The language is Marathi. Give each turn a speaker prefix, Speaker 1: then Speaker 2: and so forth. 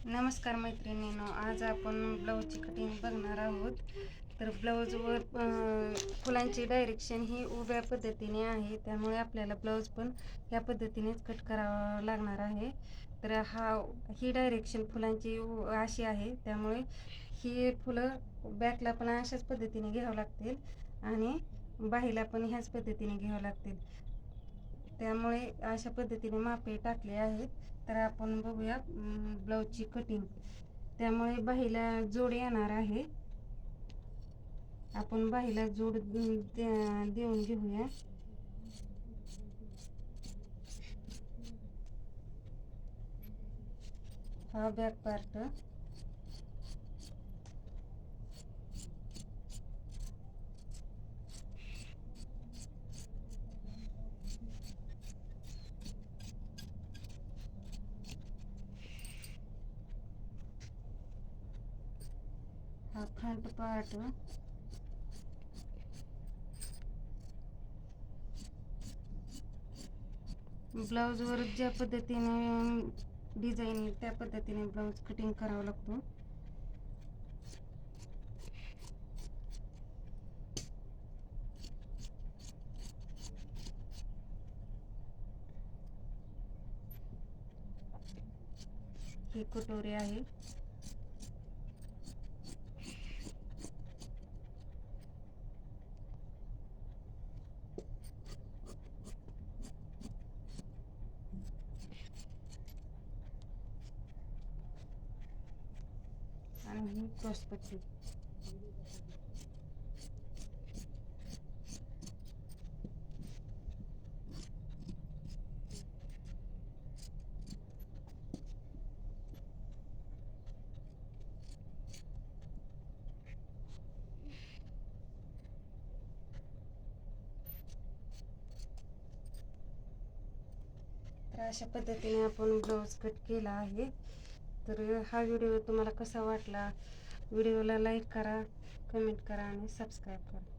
Speaker 1: नमस्कार मैत्रिणींनो, आज आपण ब्लाऊजची कटिंग बघणार आहोत. तर ब्लाऊजवर फुलांची डायरेक्शन ही उभ्या पद्धतीने आहे, त्यामुळे आपल्याला ब्लाऊज पण या पद्धतीनेच कट करावा लागणार आहे. तर ही डायरेक्शन फुलांची अशी आहे, त्यामुळे ही फुलं बॅकला पण अशाच पद्धतीने घ्यावं लागतील आणि बाहीला पण ह्याच पद्धतीने घ्यावं लागतील. त्यामुळे अशा पद्धतीने मापे टाकले आहेत. तर आपण बघूया ब्लाऊजची कटिंग. त्यामुळे बाहीला जोड येणार आहे. आपण बाहीला जोड देऊन घेऊया. हा बॅक पार्ट, हा फ्रंट पार्ट, ब्लाऊजवर ज्या पद्धतीने डिझाईन त्या पद्धतीने ब्लाऊज कटिंग करावा लागतो. ही कटोरी आहे. आणि ही क्रॉसपट्टी. तर अशा पद्धतीने आपण ब्लाऊज कट केला आहे. तर हा व्हिडिओ तुम्हाला कसा वाटला? व्हिडिओला लाईक करा, कमेंट करा आणि सबस्क्राईब करा.